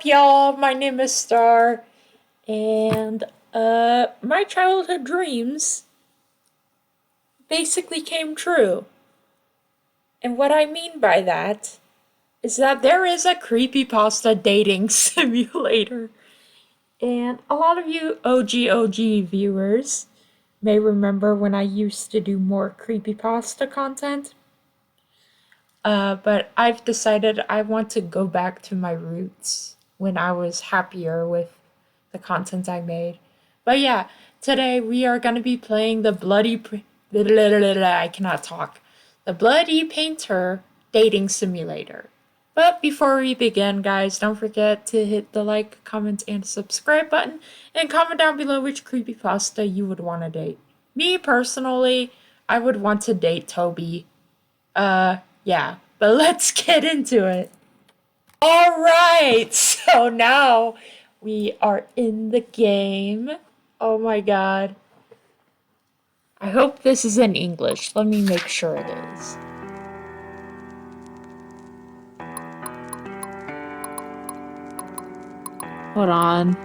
up, y'all? My name is Star, and my childhood dreams basically came true. And what I mean by that is that there is a creepypasta dating simulator. And a lot of you OG viewers may remember when I used to do more creepypasta content. But I've decided I want to go back to my roots when I was happier with the content I made. But yeah, today we are going to be playing the I cannot talk. The Bloody Painter dating simulator. But before we begin, guys, don't forget to hit the like, comment, and subscribe button, and comment down below which creepypasta you would want to date. Me, personally, I would want to date Toby. Yeah, but let's get into it. Alright, so now we are in the game. Oh my god. I hope this is in English. Let me make sure it is. Hold on.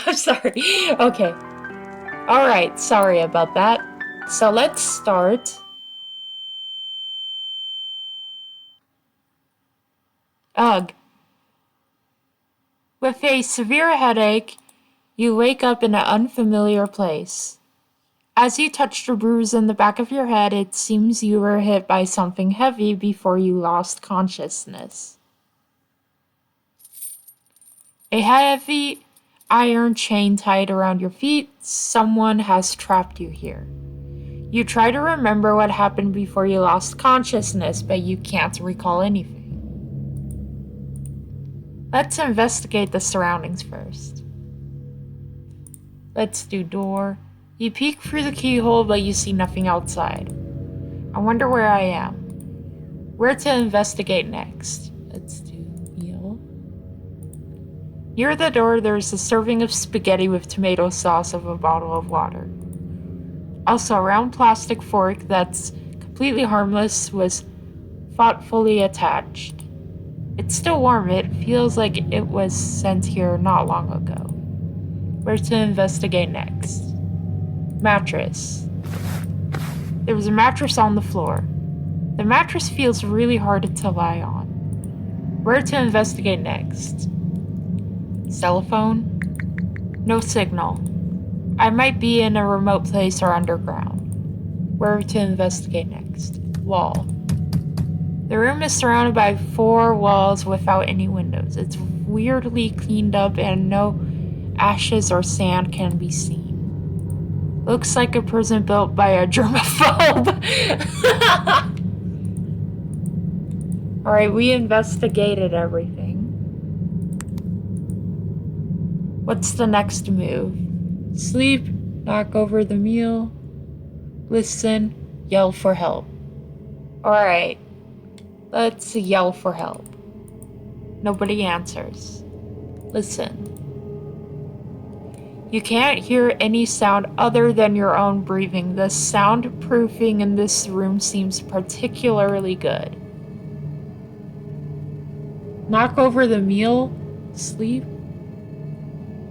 I'm sorry. Okay. Alright, sorry about that. So let's start. Ugh. With a severe headache, you wake up in an unfamiliar place. As you touch the bruise in the back of your head, it seems you were hit by something heavy before you lost consciousness. A heavy iron chain tied around your feet, someone has trapped you here. You try to remember what happened before you lost consciousness, but you can't recall anything. Let's investigate the surroundings first. Let's do door. You peek through the keyhole, but you see nothing outside. I wonder where I am. Where to investigate next? Let's do meal. Near the door, there's a serving of spaghetti with tomato sauce of a bottle of water. Also, a round plastic fork that's completely harmless was thoughtfully attached. It's still warm. It feels like it was sent here not long ago. Where to investigate next? Mattress. There was a mattress on the floor. The mattress feels really hard to lie on. Where to investigate next? Cell phone? No signal. I might be in a remote place or underground. Where to investigate next? Wall. The room is surrounded by 4 walls without any windows. It's weirdly cleaned up and no ashes or sand can be seen. Looks like a prison built by a germaphobe. Alright, we investigated everything. What's the next move? Sleep, knock over the meal, listen, yell for help. Alright, let's yell for help. Nobody answers. Listen. You can't hear any sound other than your own breathing. The soundproofing in this room seems particularly good. Knock over the meal? Sleep?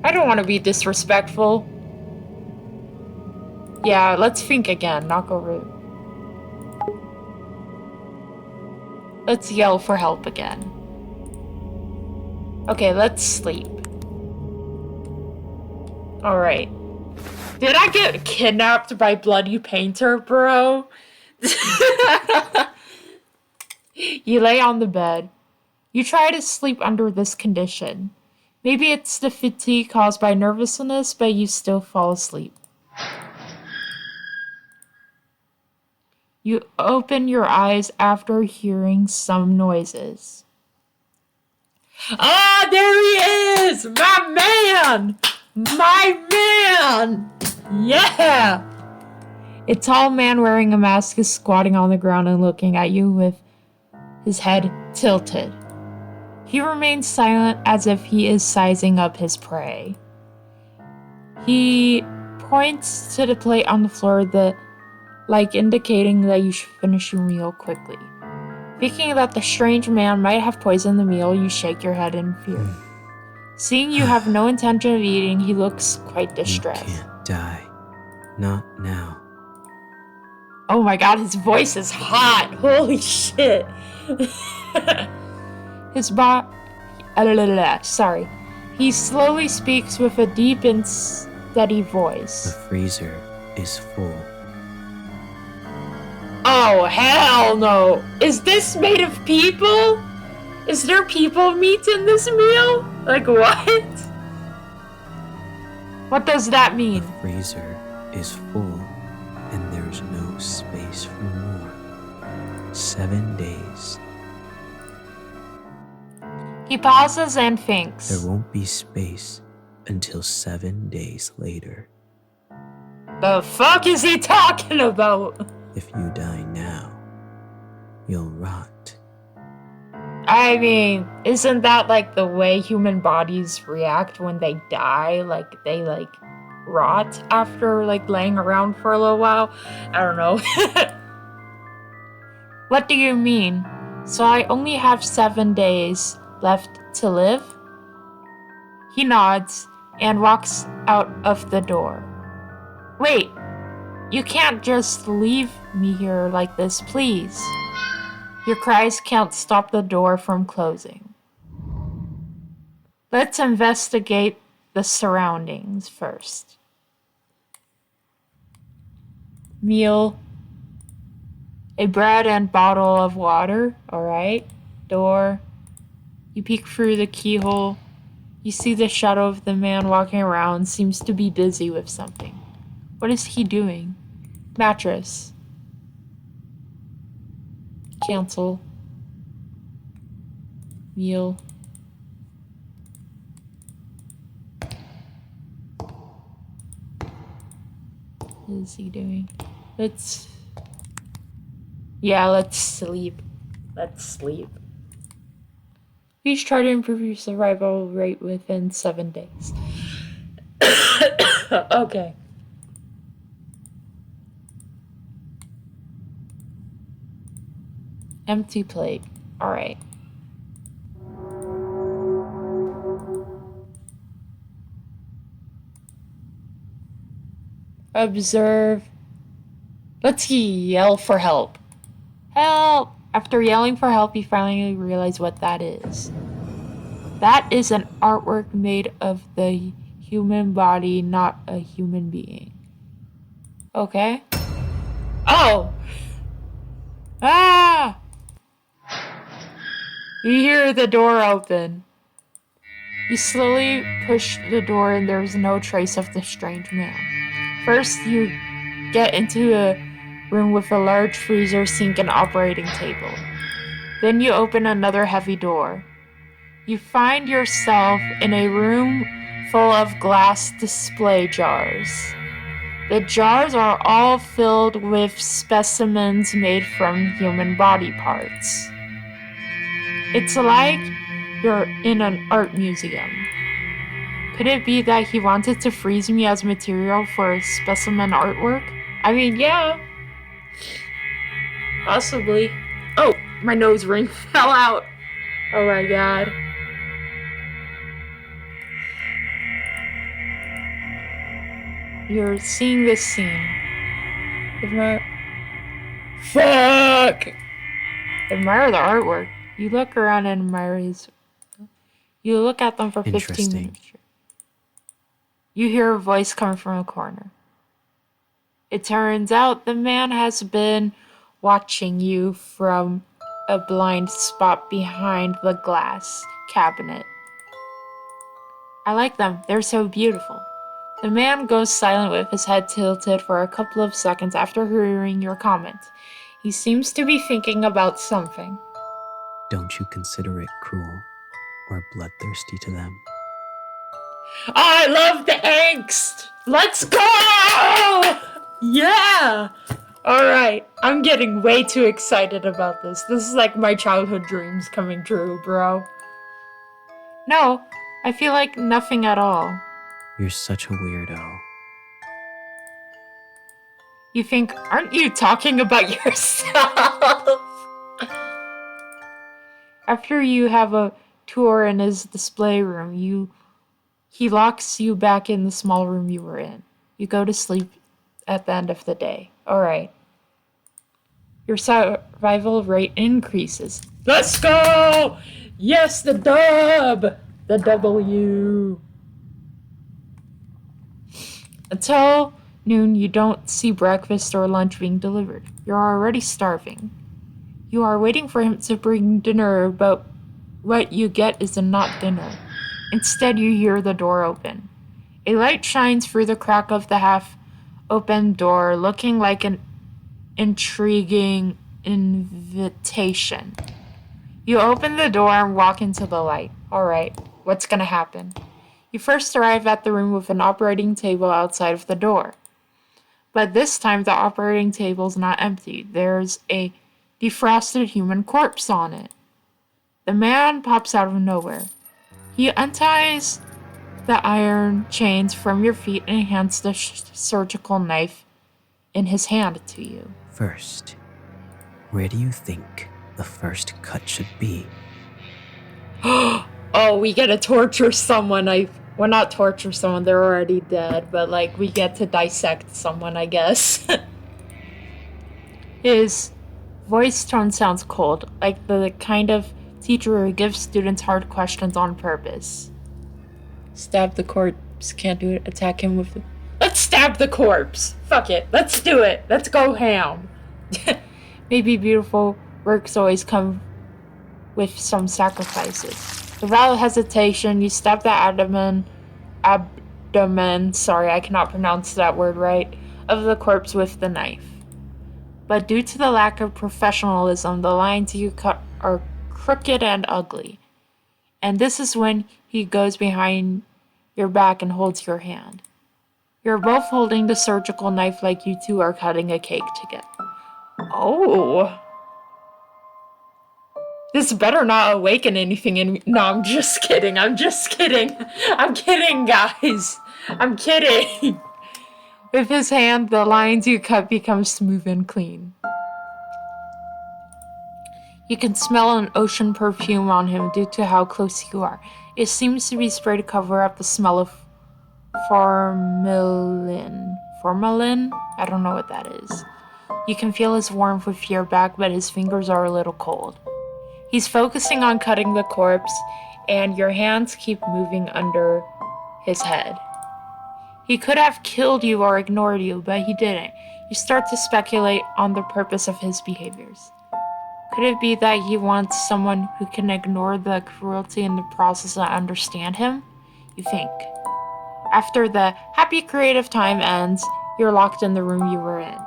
I don't want to be disrespectful. Yeah, let's think again. Knock over. Let's yell for help again. Okay, let's sleep. Alright. Did I get kidnapped by Bloody Painter, bro? You lay on the bed. You try to sleep under this condition. Maybe it's the fatigue caused by nervousness, but you still fall asleep. You open your eyes after hearing some noises. Ah, there he is! My man! My man! Yeah! A tall man wearing a mask is squatting on the ground and looking at you with his head tilted. He remains silent as if he is sizing up his prey. He points to the plate on the floor like indicating that you should finish your meal quickly. Thinking that the strange man might have poisoned the meal, you shake your head in fear. Seeing you have no intention of eating, he looks quite distressed. You can't die. Not now. Oh my god, his voice is hot. Holy shit. Sorry. He slowly speaks with a deep and steady The voice. freezer is full. Oh, hell no. Is this made of people? Is there people meat in this meal? Like what? What does that mean? The freezer is full and there's no space for more. 7 days. He pauses and thinks. There won't be space until 7 days later. The fuck is he talking about? If you die now, you'll rot. I mean, isn't that like the way human bodies react when they die? Like they rot after laying around for a little while? I don't know. What do you mean? So I only have 7 days left to live? He nods and walks out of the door. Wait, you can't just leave me here like this, please. Your cries can't stop the door from closing. Let's investigate the surroundings first. Meal. A bread and bottle of water. Alright. Door. You peek through the keyhole. You see the shadow of the man walking around, seems to be busy with something. What is he doing? Mattress. Cancel. Meal. What is he doing? Let's sleep. Let's sleep. Please try to improve your survival rate within 7 days. Okay. Empty plate. Alright. Observe. Let's yell for help. Help! After yelling for help, you finally realize what that is. That is an artwork made of the human body, not a human being. Okay. Oh! Ah! You hear the door open. You slowly push the door and there's no trace of the strange man. First, you get into a room with a large freezer, sink, and operating table. Then you open another heavy door. You find yourself in a room full of glass display jars. The jars are all filled with specimens made from human body parts. It's like you're in an art museum. Could it be that he wanted to freeze me as material for specimen artwork? I mean, yeah. Possibly. Oh, my nose ring fell out. Oh my god. You're seeing this scene. Fuck! Admire the artwork. You look around and admire his... You look at them for 15 minutes. You hear a voice coming from a corner. It turns out the man has been watching you from a blind spot behind the glass cabinet. I like them. They're so beautiful. The man goes silent with his head tilted for a couple of seconds after hearing your comment. He seems to be thinking about something. Don't you consider it cruel or bloodthirsty to them? I love the angst! Let's go! Yeah! Alright, I'm getting way too excited about this. This is like my childhood dreams coming true, bro. No, I feel like nothing at all. You're such a weirdo. You think, aren't you talking about yourself? After you have a tour in his display room, he locks you back in the small room you were in. You go to sleep at the end of the day. Alright. Your survival rate increases. Let's go! Yes, the dub! The W. Until noon, you don't see breakfast or lunch being delivered. You're already starving. You are waiting for him to bring dinner, but what you get is not dinner. Instead, you hear the door open. A light shines through the crack of the half-open door, looking like an intriguing invitation. You open the door and walk into the light. Alright, what's gonna happen? You first arrive at the room with an operating table outside of the door. But this time the operating table's not empty. There's a defrosted human corpse on it. The man pops out of nowhere. He unties the iron chains from your feet and hands the surgical knife in his hand to you. First, where do you think the first cut should be? Oh, we get to torture someone. Well, not torture someone, they're already dead, but like we get to dissect someone, I guess. His voice tone sounds cold, like the kind of teacher who gives students hard questions on purpose. Stab the corpse, can't do it, attack him with the... Let's stab the corpse! Fuck it, let's do it! Let's go ham! Maybe beautiful works always come with some sacrifices. Without hesitation, you stab the abdomen, sorry, I cannot pronounce that word right, of the corpse with the knife. But due to the lack of professionalism, the lines you cut are crooked and ugly. And this is when he goes behind your back and holds your hand. You're both holding the surgical knife like you two are cutting a cake together. Oh. This better not awaken anything in me. No, I'm just kidding. I'm kidding, guys. I'm kidding. With his hand, the lines you cut become smooth and clean. You can smell an ocean perfume on him due to how close you are. It seems to be sprayed to cover up the smell of formalin. Formalin? I don't know what that is. You can feel his warmth with your back, but his fingers are a little cold. He's focusing on cutting the corpse, and your hands keep moving under his head. He could have killed you or ignored you, but he didn't. You start to speculate on the purpose of his behaviors. Could it be that he wants someone who can ignore the cruelty in the process and understand him? You think. After the happy creative time ends, you're locked in the room you were in.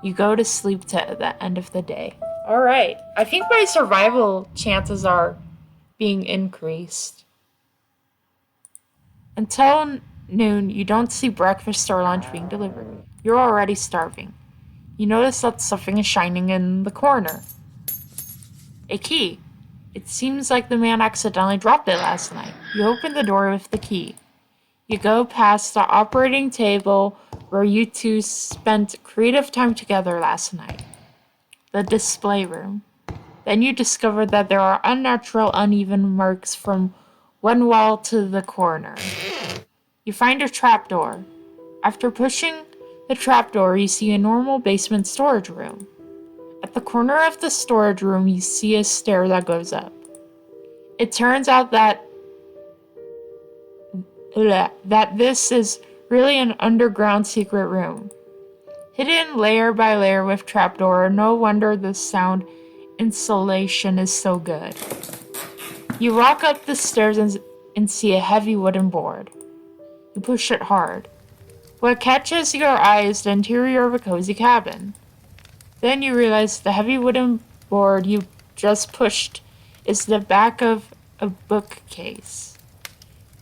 You go to sleep to the end of the day. Alright, I think my survival chances are being increased. Until noon, you don't see breakfast or lunch being delivered. You're already starving. You notice that something is shining in the corner. A key. It seems like the man accidentally dropped it last night. You open the door with the key. You go past the operating table where you two spent creative time together last night. The display room. Then you discover that there are unnatural, uneven marks from one wall to the corner. You find a trapdoor. After pushing the trapdoor, you see a normal basement storage room. At the corner of the storage room, you see a stair that goes up. It turns out that this is really an underground secret room. Hidden layer by layer with trapdoor, no wonder the sound insulation is so good. You walk up the stairs and see a heavy wooden board. You push it hard. What catches your eye is the interior of a cozy cabin. Then you realize the heavy wooden board you just pushed is the back of a bookcase.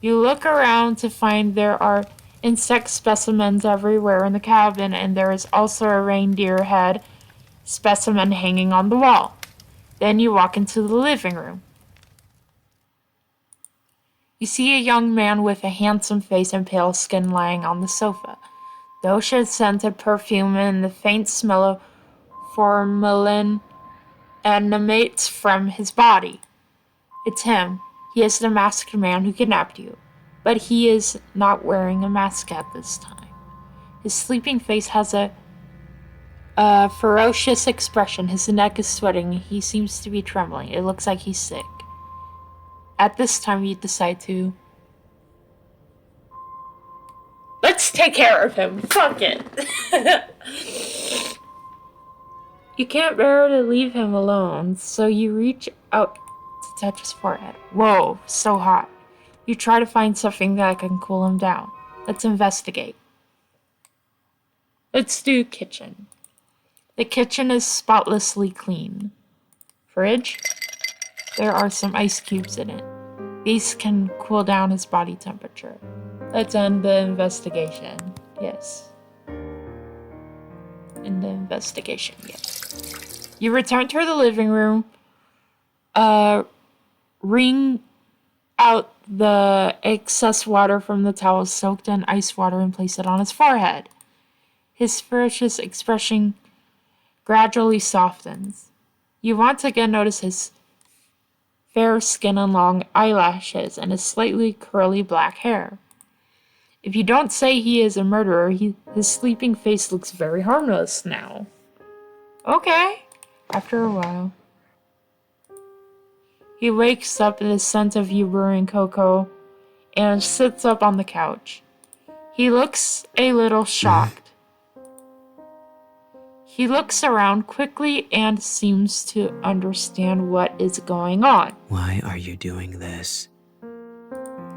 You look around to find there are insect specimens everywhere in the cabin, and there is also a reindeer head specimen hanging on the wall. Then you walk into the living room. You see a young man with a handsome face and pale skin lying on the sofa. The ocean-scented perfume and the faint smell of formalin emanates from his body. It's him. He is the masked man who kidnapped you. But he is not wearing a mask at this time. His sleeping face has a ferocious expression. His neck is sweating. He seems to be trembling. It looks like he's sick. At this time, you decide to... Let's take care of him. Fuck it. You can't bear to leave him alone, so you reach out to touch his forehead. Whoa, so hot. You try to find something that can cool him down. Let's investigate. Let's do kitchen. The kitchen is spotlessly clean. Fridge? There are some ice cubes in it. These can cool down his body temperature. Let's end the investigation. Yes. End the investigation, yes. You return to the living room. Wring out the excess water from the towel soaked in ice water and place it on his forehead. His ferocious expression gradually softens. You once again notice his fair skin and long eyelashes and his slightly curly black hair. If you don't say he is a murderer, his sleeping face looks very harmless now. Okay. After a while, he wakes up in the scent of you brewing cocoa and sits up on the couch. He looks a little shocked. He looks around quickly and seems to understand what is going on. Why are you doing this?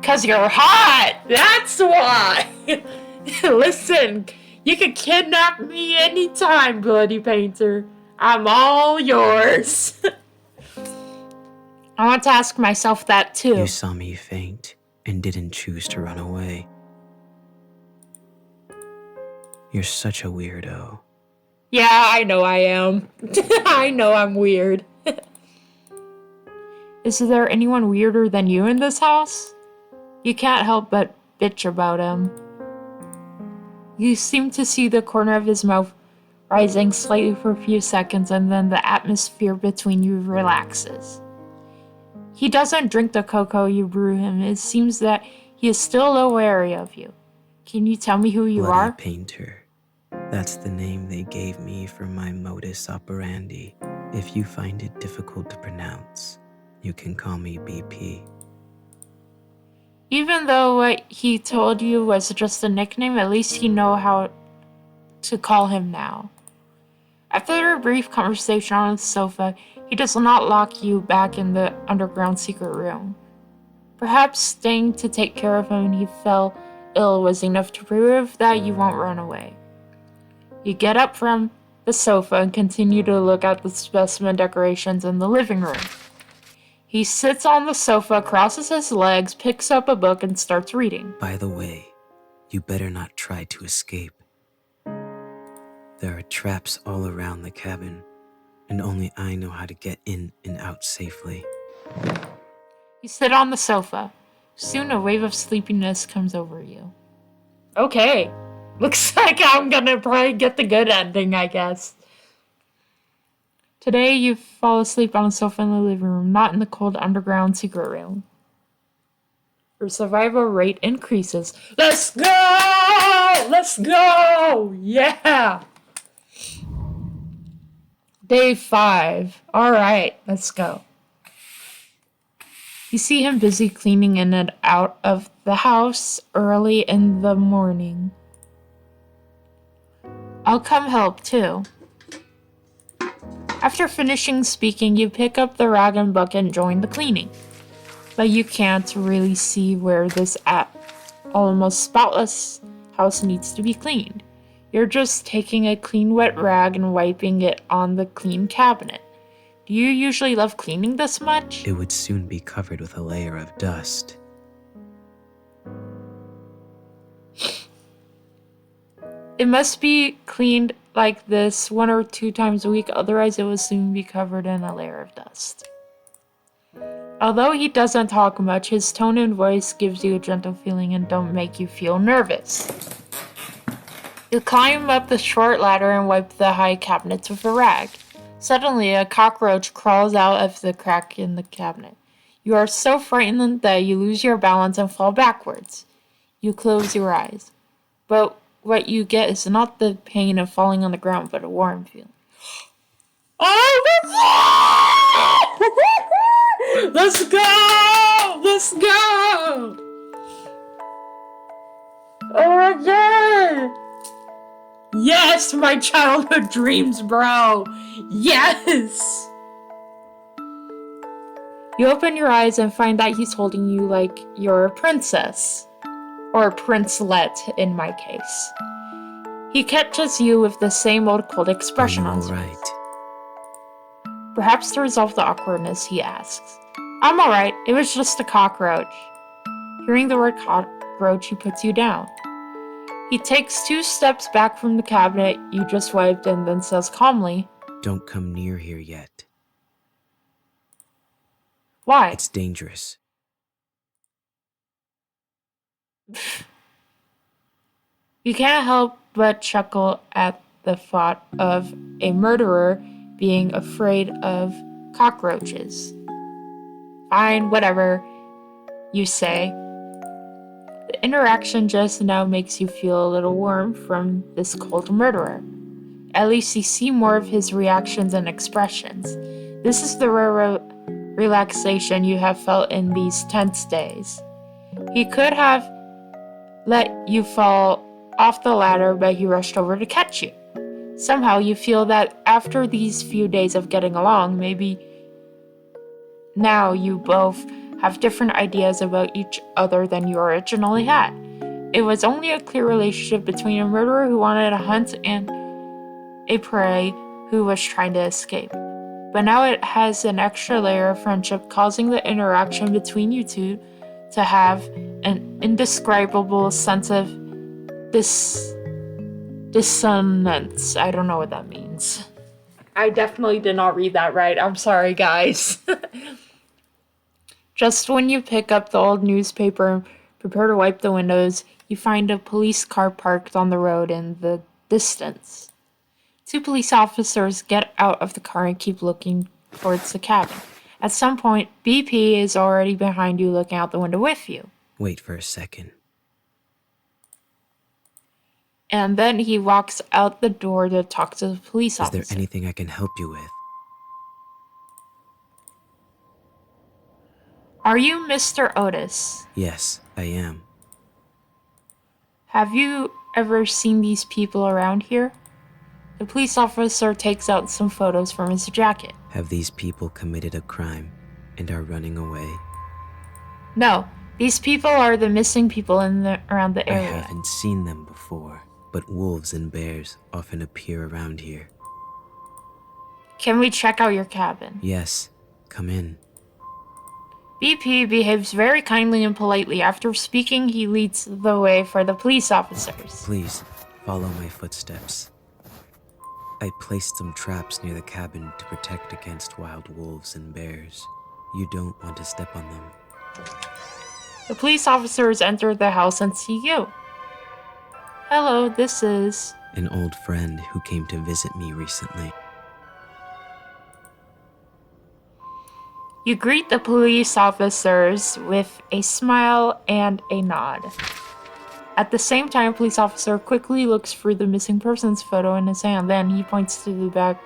'Cause you're hot! That's why! Listen, you can kidnap me anytime, Bloody Painter. I'm all yours. I want to ask myself that too. You saw me faint and didn't choose to run away. You're such a weirdo. Yeah, I know I am. I know I'm weird. Is there anyone weirder than you in this house? You can't help but bitch about him. You seem to see the corner of his mouth rising slightly for a few seconds, and then the atmosphere between you relaxes. He doesn't drink the cocoa you brew him. It seems that he is still a little wary of you. Can you tell me who you Bloody are? Painter. That's the name they gave me for my modus operandi. If you find it difficult to pronounce, you can call me BP. Even though what he told you was just a nickname, at least you know how to call him now. After a brief conversation on the sofa, he does not lock you back in the underground secret room. Perhaps staying to take care of him when he fell ill was enough to prove that you won't run away. You get up from the sofa and continue to look at the specimen decorations in the living room. He sits on the sofa, crosses his legs, picks up a book, and starts reading. By the way, you better not try to escape. There are traps all around the cabin, and only I know how to get in and out safely. You sit on the sofa. Soon a wave of sleepiness comes over you. Okay. Looks like I'm gonna probably get the good ending, I guess. Today you fall asleep on a sofa in the living room, not in the cold underground secret room. Your survival rate increases. Let's go! Let's go! Yeah! Day 5. Alright, let's go. You see him busy cleaning in and out of the house early in the morning. I'll come help too. After finishing speaking, you pick up the rag and bucket and join the cleaning. But you can't really see where this almost spotless house needs to be cleaned. You're just taking a clean wet rag and wiping it on the clean cabinet. Do you usually love cleaning this much? It would soon be covered with a layer of dust. It must be cleaned like this 1 or 2 times a week, otherwise it will soon be covered in a layer of dust. Although he doesn't talk much, his tone and voice gives you a gentle feeling and don't make you feel nervous. You climb up the short ladder and wipe the high cabinets with a rag. Suddenly, a cockroach crawls out of the crack in the cabinet. You are so frightened that you lose your balance and fall backwards. You close your eyes. But what you get is not the pain of falling on the ground, but a warm feeling. Oh, let's go! Let's go! Oh my god! Yes, my childhood dreams, bro! Yes! You open your eyes and find that he's holding you like you're a princess. Or princelet, in my case. He catches you with the same old cold expression on his face. Perhaps to resolve the awkwardness, he asks, I'm alright, it was just a cockroach. Hearing the word cockroach, he puts you down. He takes 2 steps back from the cabinet you just wiped and then says calmly, Don't come near here yet. Why? It's dangerous. You can't help but chuckle at the thought of a murderer being afraid of cockroaches. Fine, whatever, you say. The interaction just now makes you feel a little warm from this cold murderer. At least you see more of his reactions and expressions. This is the rare relaxation you have felt in these tense days. He could have let you fall off the ladder, but he rushed over to catch you. Somehow you feel that after these few days of getting along, maybe now you both have different ideas about each other than you originally had. It was only a clear relationship between a murderer who wanted to hunt and a prey who was trying to escape. But now it has an extra layer of friendship, causing the interaction between you two to have an indescribable sense of dissonance. I don't know what that means. I definitely did not read that right. I'm sorry, guys. Just when you pick up the old newspaper and prepare to wipe the windows, you find a police car parked on the road in the distance. 2 police officers get out of the car and keep looking towards the cabin. At some point, BP is already behind you looking out the window with you. Wait for a second. And then he walks out the door to talk to the police officer. Is there anything I can help you with? Are you Mr. Otis? Yes, I am. Have you ever seen these people around here? The police officer takes out some photos from his jacket. Have these people committed a crime and are running away? No, these people are the missing people around the area. I haven't seen them before, but wolves and bears often appear around here. Can we check out your cabin? Yes, come in. BP behaves very kindly and politely. After speaking, he leads the way for the police officers. Please, follow my footsteps. I placed some traps near the cabin to protect against wild wolves and bears. You don't want to step on them. The police officers enter the house and see you. Hello, this is... An old friend who came to visit me recently. You greet the police officers with a smile and a nod. At the same time, police officer quickly looks through the missing person's photo in his hand. Then he points to the back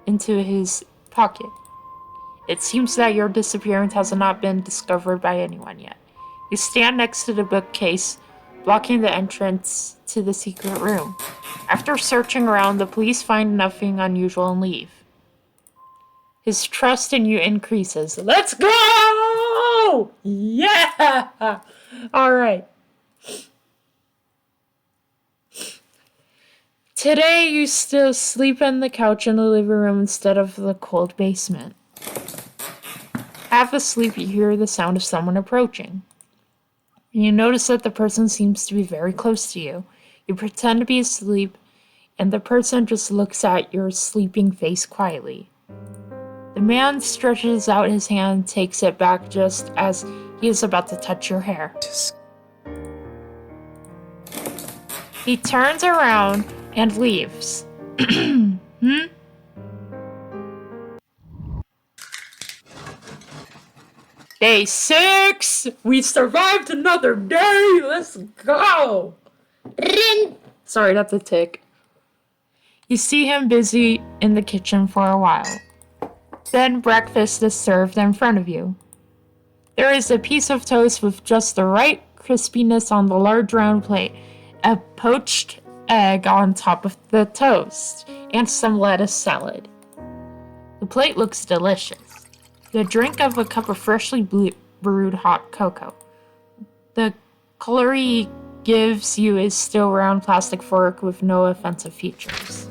into his pocket. It seems that your disappearance has not been discovered by anyone yet. You stand next to the bookcase, blocking the entrance to the secret room. After searching around, the police find nothing unusual and leave. His trust in you increases. Let's go! Yeah! All right. Today, you still sleep on the couch in the living room instead of the cold basement. Half asleep, you hear the sound of someone approaching. And you notice that the person seems to be very close to you. You pretend to be asleep, and the person just looks at your sleeping face quietly. The man stretches out his hand and takes it back just as he is about to touch your hair. He turns around and leaves. Day 6! We survived another day! Let's go! Sorry, that's a tick. You see him busy in the kitchen for a while. Then breakfast is served in front of you. There is a piece of toast with just the right crispiness on the large round plate, a poached egg on top of the toast, and some lettuce salad. The plate looks delicious. The drink of a cup of freshly brewed hot cocoa. The cutlery he gives you is still round plastic fork with no offensive features.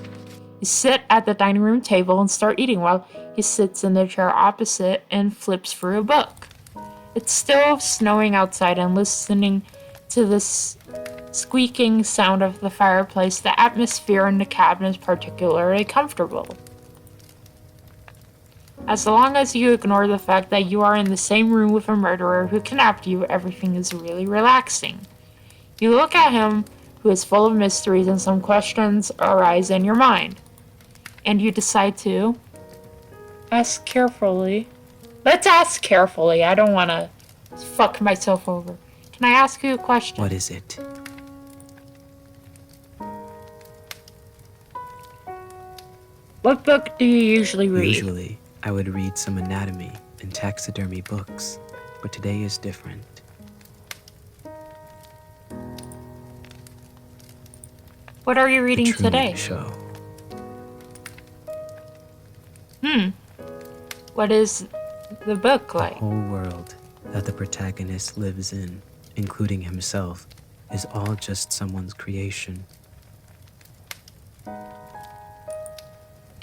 You sit at the dining room table and start eating while he sits in the chair opposite and flips through a book. It's still snowing outside, and listening to this squeaking sound of the fireplace, the atmosphere in the cabin is particularly comfortable. As long as you ignore the fact that you are in the same room with a murderer who kidnapped you, everything is really relaxing. You look at him, who is full of mysteries, and some questions arise in your mind. And you decide to ask carefully. Let's ask carefully. I don't want to fuck myself over. Can I ask you a question? What is it? What book do you usually read? Usually, I would read some anatomy and taxidermy books, but today is different. What are you reading The Truman today? Show. What is the book like? The whole world that the protagonist lives in, including himself, is all just someone's creation.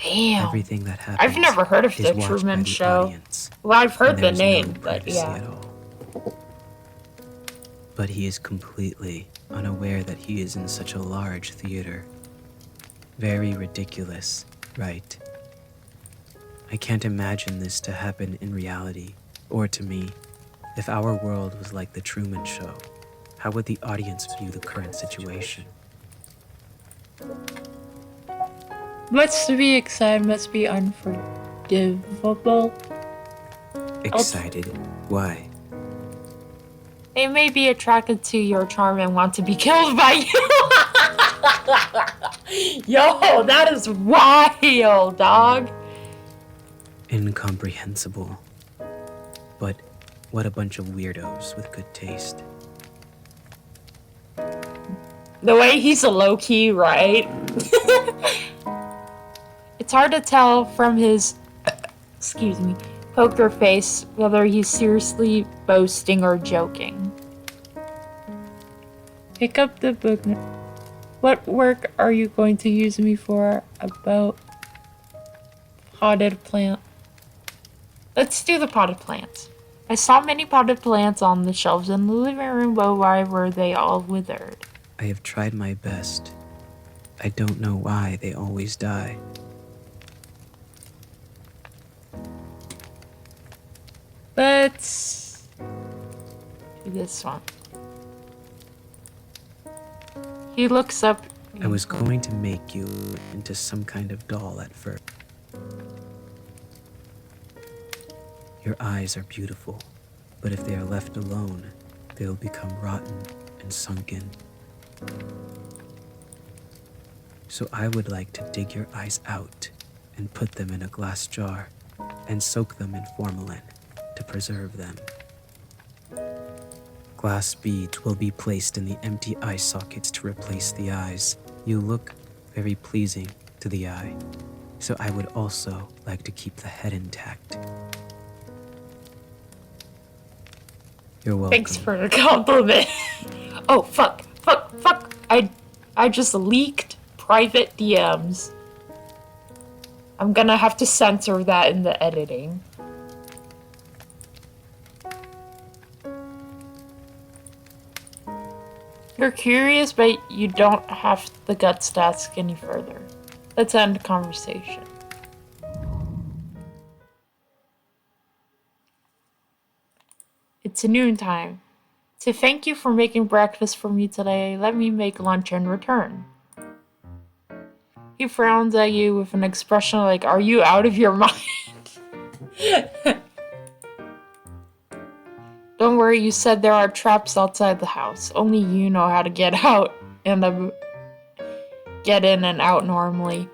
Damn. Everything that happens I've never heard of is The watched Truman by the Show. audience, Well, I've heard and the there is name, no but privacy yeah. at all. But he is completely unaware that he is in such a large theater. Very ridiculous, right? I can't imagine this to happen in reality, or to me. If our world was like The Truman Show, how would the audience view the current situation? What's to be excited must be unforgivable. Excited? Why? They may be attracted to your charm and want to be killed by you. Yo, that is wild, dog. Incomprehensible. But what a bunch of weirdos with good taste. The way he's a low-key, right? It's hard to tell from his, poker face whether he's seriously boasting or joking. Pick up the book. What work are you going to use me for? About potted plant. Let's do the potted plants. I saw many potted plants on the shelves in the living room, but why were they all withered? I have tried my best. I don't know why they always die. Let's do this one. He looks up. I was going to make you into some kind of doll at first. Your eyes are beautiful, but if they are left alone, they'll become rotten and sunken. So I would like to dig your eyes out and put them in a glass jar and soak them in formalin to preserve them. Glass beads will be placed in the empty eye sockets to replace the eyes. You look very pleasing to the eye, so I would also like to keep the head intact. You're welcome. Thanks for the compliment. Oh, fuck. I just leaked private DMs. I'm gonna have to censor that in the editing. You're curious, but you don't have the guts to ask any further. Let's end the conversation. It's noontime. To thank you for making breakfast for me today, let me make lunch in return. He frowns at you with an expression like, are you out of your mind? Don't worry, you said there are traps outside the house. Only you know how to get out and get in and out normally.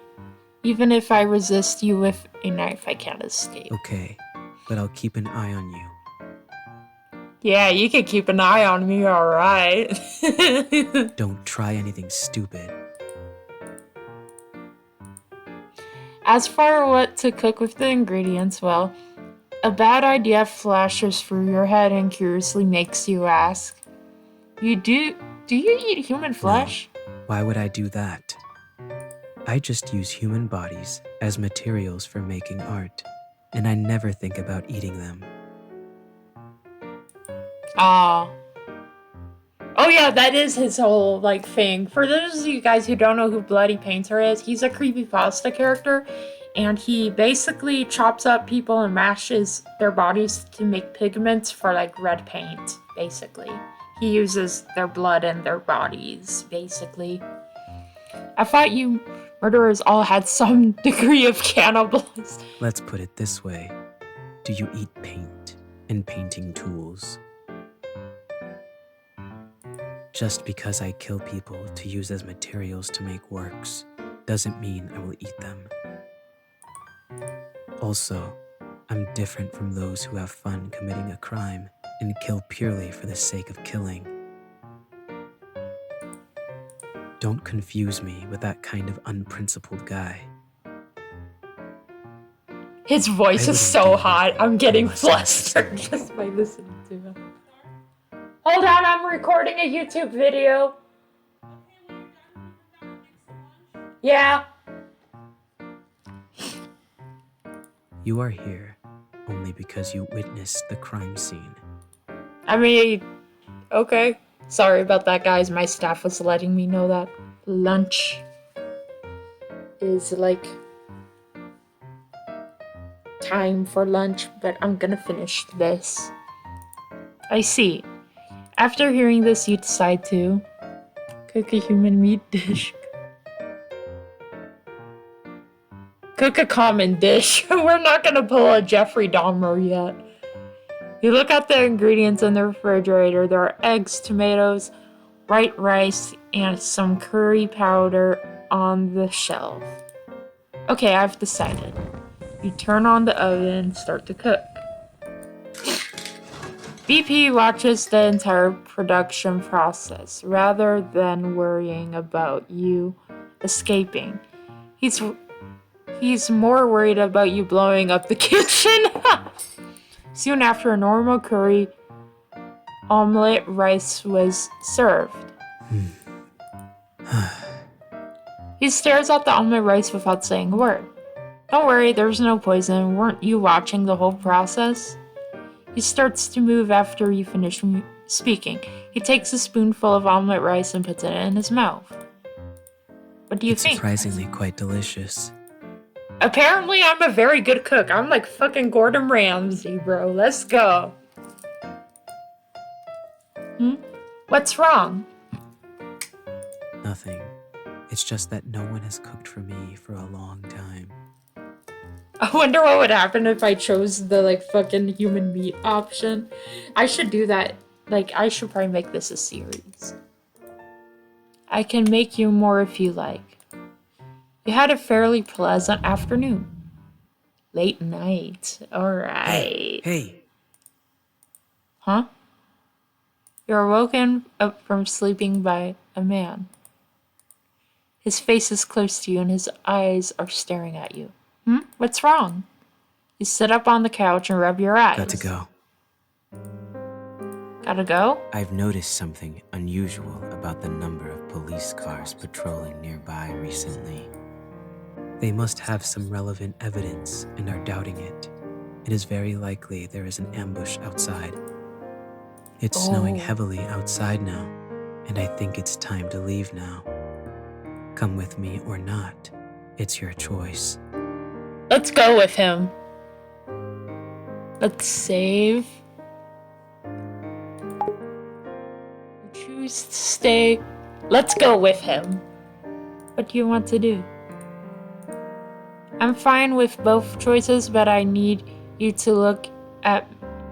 Even if I resist you with a knife, I can't escape. Okay, but I'll keep an eye on you. Yeah, you can keep an eye on me, alright. Don't try anything stupid. As for what to cook with the ingredients, well, a bad idea flashes through your head and curiously makes you ask, do you eat human flesh? No, why would I do that? I just use human bodies as materials for making art, and I never think about eating them. Oh yeah, that is his whole, thing. For those of you guys who don't know who Bloody Painter is, he's a creepypasta character, and he basically chops up people and mashes their bodies to make pigments for, red paint, basically. He uses their blood and their bodies, basically. I thought you murderers all had some degree of cannibalism. Let's put it this way. Do you eat paint and painting tools? Just because I kill people to use as materials to make works doesn't mean I will eat them. Also, I'm different from those who have fun committing a crime and kill purely for the sake of killing. Don't confuse me with that kind of unprincipled guy. His voice is so hot. I'm getting flustered just by listening to him. Hold on, I'm recording a YouTube video. Yeah. You are here only because you witnessed the crime scene. I mean, okay. Sorry about that, guys. My staff was letting me know that lunch is time for lunch, but I'm gonna finish this. I see. After hearing this, you decide to cook a human meat dish. Cook a common dish. We're not gonna pull a Jeffrey Dahmer yet. You look at the ingredients in the refrigerator. There are eggs, tomatoes, white rice, and some curry powder on the shelf. Okay, I've decided. You turn on the oven and start to cook. BP watches the entire production process rather than worrying about you escaping. He's more worried about you blowing up the kitchen. Soon after, a normal curry omelet rice was served. He stares at the omelet rice without saying a word. Don't worry, there's no poison. Weren't you watching the whole process? He starts to move after you finish speaking. He takes a spoonful of omelet rice and puts it in his mouth. What do you think? It's surprisingly quite delicious. Apparently, I'm a very good cook. I'm like fucking Gordon Ramsay, bro. Let's go. What's wrong? Nothing. It's just that no one has cooked for me for a long time. I wonder what would happen if I chose the fucking human meat option. I should do that. I should probably make this a series. I can make you more if you like. You had a fairly pleasant afternoon. Late night. Alright. Hey. Huh? You're woken up from sleeping by a man. His face is close to you and his eyes are staring at you. What's wrong? You sit up on the couch and rub your eyes. Got to go. Gotta go? I've noticed something unusual about the number of police cars patrolling nearby recently. They must have some relevant evidence and are doubting it. It is very likely there is an ambush outside. It's snowing heavily outside now, and I think it's time to leave now. Come with me or not, it's your choice. Let's go with him. Let's save. You choose to stay. Let's go with him. What do you want to do? I'm fine with both choices, but I need you to look at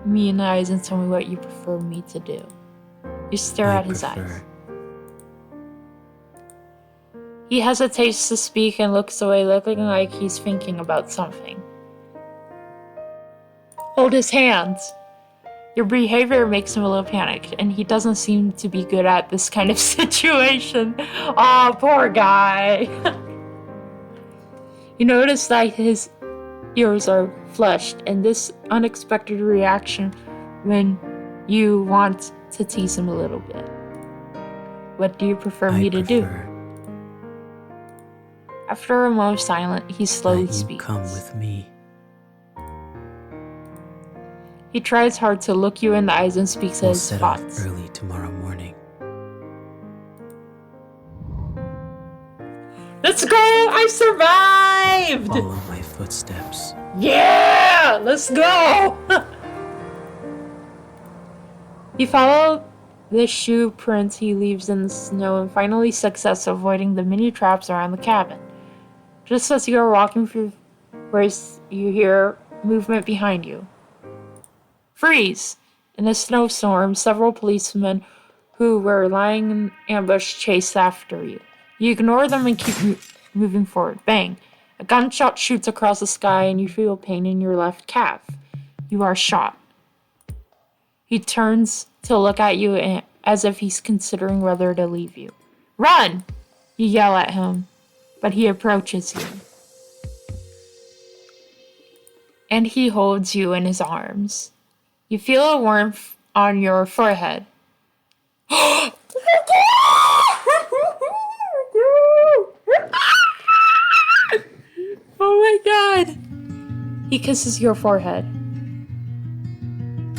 me in the eyes and tell me what you prefer me to do. You stare at his eyes. He hesitates to speak and looks away, looking like he's thinking about something. Hold his hands. Your behavior makes him a little panicked, and he doesn't seem to be good at this kind of situation. Oh, poor guy. You notice that his ears are flushed, and this unexpected reaction when you want to tease him a little bit. What do you prefer me to do? After a moment of silence, he slowly speaks. Come with me. He tries hard to look you in the eyes and speaks his thoughts. We'll set off early tomorrow morning. Let's go! I survived! Follow my footsteps. Yeah! Let's go! You follow the shoe prints he leaves in the snow and finally success avoiding the many traps around the cabin. Just as you are walking through whereas you hear movement behind you. Freeze! In a snowstorm, several policemen who were lying in ambush chase after you. You ignore them and keep moving forward. Bang! A gunshot shoots across the sky and you feel pain in your left calf. You are shot. He turns to look at you as if he's considering whether to leave you. Run! You yell at him, but he approaches you. And he holds you in his arms. You feel a warmth on your forehead. Oh my god! He kisses your forehead.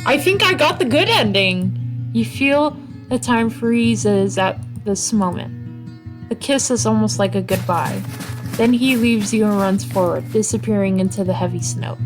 I think I got the good ending. You feel the time freezes at this moment. The kiss is almost like a goodbye. Then he leaves you and runs forward, disappearing into the heavy snow.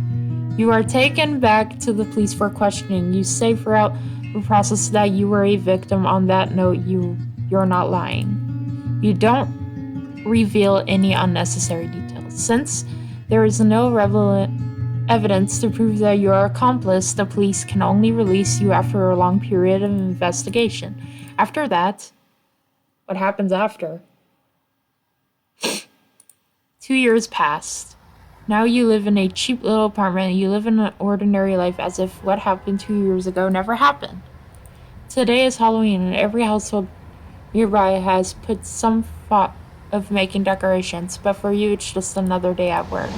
You are taken back to the police for questioning. You say throughout the process that you were a victim. On that note, you're not lying. You don't reveal any unnecessary details. Since there is no relevant evidence to prove that you're an accomplice, the police can only release you after a long period of investigation. After that, what happens after? 2 years passed. Now you live in a cheap little apartment and you live an ordinary life as if what happened 2 years ago never happened. Today is Halloween and every household nearby has put some thought of making decorations, but for you it's just another day at work.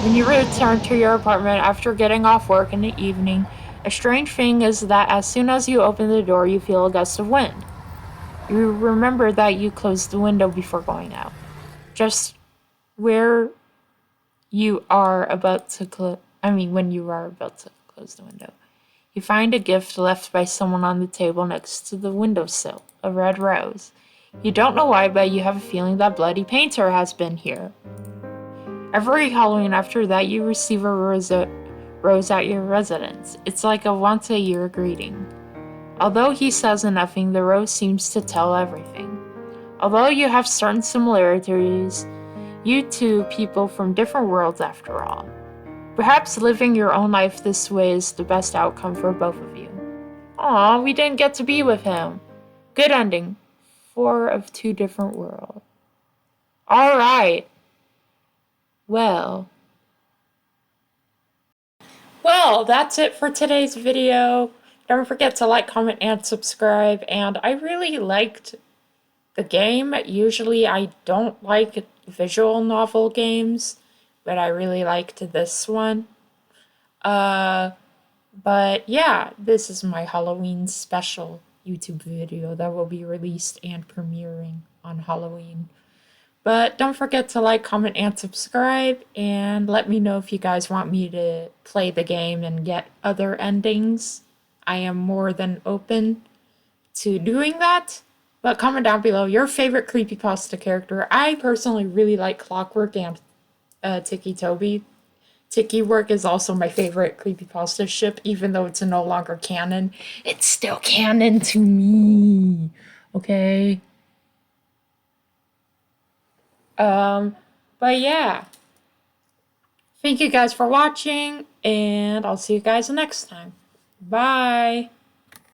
When you return to your apartment after getting off work in the evening, a strange thing is that as soon as you open the door, you feel a gust of wind. You remember that you closed the window before going out. Just where you are about to when you are about to close the window. You find a gift left by someone on the table next to the windowsill, a red rose. You don't know why, but you have a feeling that Bloody Painter has been here. Every Halloween after that, you receive a rose at your residence. It's like a once-a-year greeting. Although he says nothing, the rose seems to tell everything. Although you have certain similarities, you two people from different worlds after all. Perhaps living your own life this way is the best outcome for both of you. Aw, we didn't get to be with him. Good ending. 4 of 2 different worlds. Alright. Well, that's it for today's video. Don't forget to like, comment, and subscribe. And I really liked the game. Usually I don't like visual novel games, but I really liked this one. But yeah, this is my Halloween special YouTube video that will be released and premiering on Halloween. But don't forget to like, comment, and subscribe, and let me know if you guys want me to play the game and get other endings. I am more than open to doing that. But comment down below your favorite creepypasta character. I personally really like Clockwork and Tiki Toby. Tiki Work is also my favorite creepypasta ship, even though it's no longer canon. It's still canon to me. Okay? But yeah. Thank you guys for watching, and I'll see you guys next time. Bye!